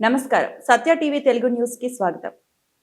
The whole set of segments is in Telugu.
నమస్కారం. సత్య టీవీ తెలుగు న్యూస్ కి స్వాగతం.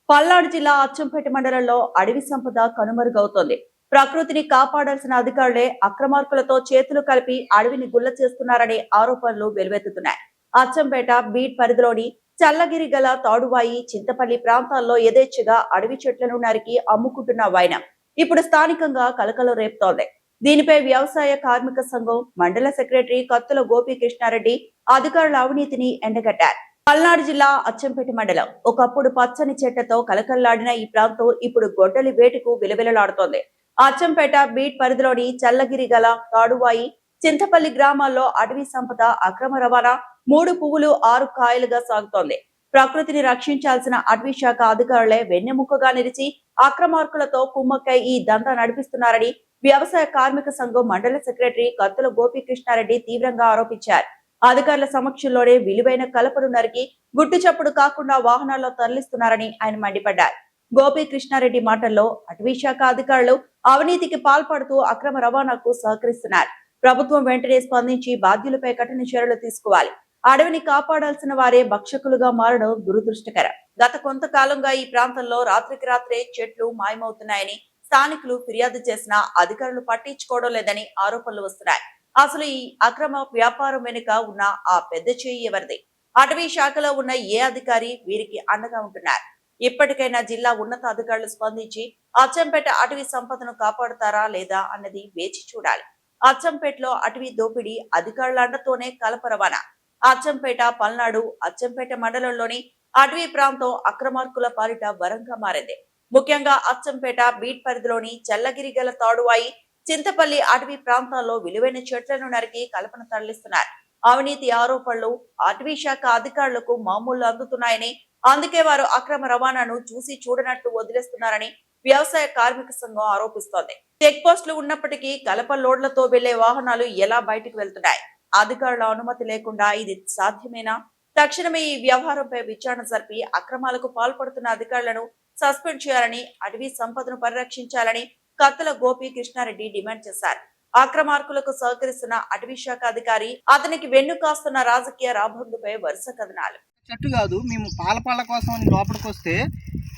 పల్నాడు జిల్లా అచ్చంపేట మండలంలో అడవి సంపద కనుమరుగవుతోంది. ప్రకృతిని కాపాడాల్సిన అధికారులే అక్రమార్కులతో చేతులు కలిపి అడవిని గుల్ల చేస్తున్నారనే ఆరోపణలు వెలువెత్తుతున్నాయి. అచ్చంపేట బీట్ పరిధిలోని చల్లగిరి గల తాడువాయి, చింతపల్లి ప్రాంతాల్లో యథేచ్ఛగా అడవి చెట్లను నరికి అమ్ముకుంటున్న వైనం ఇప్పుడు స్థానికంగా కలకలం రేపుతోంది. దీనిపై వ్యవసాయ కార్మిక సంఘం మండల సెక్రటరీ కత్తుల గోపీకృష్ణారెడ్డి అధికారుల అవినీతిని ఎండగట్టారు. పల్నాడు జిల్లా అచ్చంపేట మండలం ఒకప్పుడు పచ్చని చెట్లతో కలకల్లాడిన ఈ ప్రాంతం ఇప్పుడు గొడ్డలి వేటుకు విలవిలలాడుతోంది. అచ్చంపేట బీట్ పరిధిలోని చల్లగిరి గల తాడువాయి, చింతపల్లి గ్రామాల్లో అటవీ సంపద అక్రమ రవాణా 3 పువ్వులు 6 కాయలుగా సాగుతోంది. ప్రకృతిని రక్షించాల్సిన అటవీ శాఖ అధికారులే వెన్నెముకగా నిలిచి అక్రమార్కులతో కుమ్మక్కై ఈ దందా నడిపిస్తున్నారని వ్యవసాయ కార్మిక సంఘం మండల సెక్రటరీ కత్తుల గోపీకృష్ణారెడ్డి తీవ్రంగా ఆరోపించారు. అధికారుల సమక్షంలోనే విలువైన కలపను నరికి గుట్టు చప్పుడు కాకుండా వాహనాల్లో తరలిస్తున్నారని ఆయన మండిపడ్డారు. గోపీకృష్ణారెడ్డి మాటల్లో అటవీ శాఖ అధికారులు అవినీతికి పాల్పడుతూ అక్రమ రవాణాకు సహకరిస్తున్నారు. ప్రభుత్వం వెంటనే స్పందించి బాధ్యులపై కఠిన చర్యలు తీసుకోవాలి. అడవిని కాపాడాల్సిన వారే భక్షకులుగా మారడం దురదృష్టకరం. గత కొంతకాలంగా ఈ ప్రాంతంలో రాత్రికి రాత్రే చెట్లు మాయమవుతున్నాయని స్థానికులు ఫిర్యాదు చేసినా అధికారులు పట్టించుకోవడం లేదని ఆరోపణలు వస్తున్నాయి. అసలు ఈ అక్రమ వ్యాపారం వెనుక ఉన్న ఆ పెద్ద చేయి ఎవరిది? అటవీ శాఖలో ఉన్న ఏ అధికారి వీరికి అండగా ఉంటున్నారు? ఇప్పటికైనా జిల్లా ఉన్నత అధికారులు స్పందించి అచ్చంపేట అటవీ సంపదను కాపాడుతారా లేదా అన్నది వేచి చూడాలి. అచ్చంపేటలో అటవీ దోపిడీ అధికారుల అండతోనే కలప రవాణా. అచ్చంపేట పల్నాడు అచ్చంపేట మండలంలోని అటవీ ప్రాంతం అక్రమార్కుల పాలిట వరంగా మారింది. ముఖ్యంగా అచ్చంపేట బీట్ పరిధిలోని చల్లగిరి గల తాడువాయి, చింతపల్లి అటవీ ప్రాంతాల్లో విలువైన చెట్లను నరికి కలపను తరలిస్తున్నారు. అవినీతి ఆరోపణలు అటవీ శాఖ అధికారులకు మామూలు అందుతున్నాయని, అందుకే వారు అక్రమ రవాణాను చూసి చూడనట్టు వదిలేస్తున్నారని వ్యవసాయ కార్మిక సంఘం ఆరోపిస్తోంది. చెక్ పోస్టులు ఉన్నప్పటికీ కలప లోడ్లతో వెళ్లే వాహనాలు ఎలా బయటకు వెళ్తున్నాయి? అధికారుల అనుమతి లేకుండా ఇది సాధ్యమేనా? తక్షణమే ఈ వ్యవహారంపై విచారణ జరిపి అక్రమాలకు పాల్పడుతున్న అధికారులను సస్పెండ్ చేయాలని, అటవీ సంపదను పరిరక్షించాలని కత్తుల గోపీకృష్ణారెడ్డి డిమాండ్ చేశారు. అక్రమార్కులకు సహకరిస్తున్న అటవీ శాఖ అధికారి, అతనికి వెన్ను కాస్తున్న రాజకీయ రాబందుపై వరుస కథనాలు. చెట్టు కాదు, మేము పాల కోసం అని లోపలికి వస్తే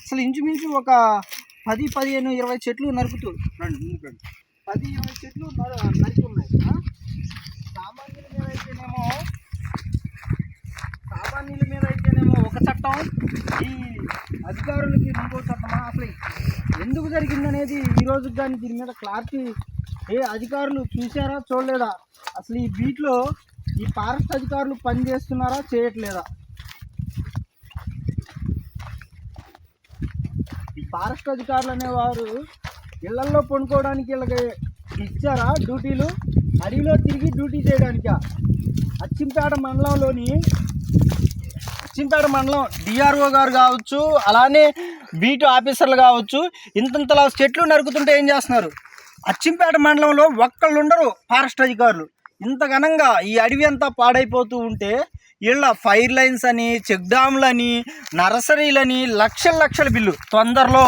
అసలు ఇంచుమించు ఒక 10, 15, 20 చెట్లు నరుకుతూ 10, 20 చెట్లు నరికి ఉన్నాయి. సామాన్యుల మీద అయితేనేమో ఒక చట్టం, ఈ అధికారులకి ఇంకో చట్టమా? అసలు ఎందుకు జరిగిందనేది ఈ రోజు కానీ దీని మీద క్లారిటీ ఏ అధికారులు చూసారా చూడలేదా? అసలు ఈ బీట్లో ఈ ఫారెస్ట్ అధికారులు పని చేస్తున్నారా చేయట్లేదా? ఈ ఫారెస్ట్ అధికారులు అనేవారు ఇళ్లల్లో పండుకోవడానికి వీళ్ళకి ఇచ్చారా డ్యూటీలు? అడవిలో తిరిగి డ్యూటీ చేయడానికా? అచ్చంపేట మండలం డిఆర్ఓ గారు కావచ్చు, అలానే బీటు ఆఫీసర్లు కావచ్చు, ఇంతలా చెట్లు నరుకుతుంటే ఏం చేస్తున్నారు? అచ్చంపేట మండలంలో ఒక్కళ్ళు ఉండరు ఫారెస్ట్ అధికారులు. ఇంత ఘనంగా ఈ అడవి అంతా పాడైపోతూ ఉంటే వీళ్ళ ఫైర్ లైన్స్ అని, చెక్ డ్యామ్లని, నర్సరీలని లక్షల బిల్లు. తొందరలో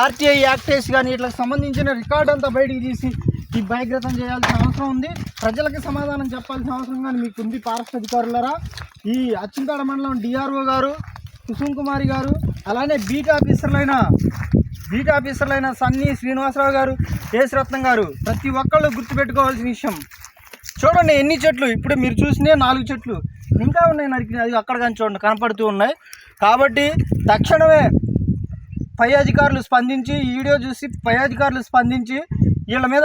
ఆర్టీఐ యాక్టేస్ కానీ వీటికి సంబంధించిన రికార్డు అంతా బయటికి తీసి ఈ బహిర్గతం చేయాల్సిన అవసరం ఉంది. ప్రజలకి సమాధానం చెప్పాల్సిన అవసరం కానీ మీకు ఉంది ఫారెస్ట్ అధికారులరా. ఈ అచ్చంపేట మండలం డిఆర్ఓ గారు, కుసుమ్ కుమారి గారు, అలానే బీట్ ఆఫీసర్లైన సన్నీ శ్రీనివాసరావు గారు, కేశరత్నం గారు, ప్రతి ఒక్కళ్ళు గుర్తుపెట్టుకోవాల్సిన విషయం. చూడండి ఎన్ని చెట్లు, ఇప్పుడు మీరు చూసినే 4 చెట్లు ఇంకా ఉన్నాయి నరికి, అది అక్కడ కానీ చూడండి కనపడుతూ ఉన్నాయి. కాబట్టి తక్షణమే పై అధికారులు స్పందించి, ఈ వీడియో చూసి పై అధికారులు స్పందించి వీళ్ళ మీద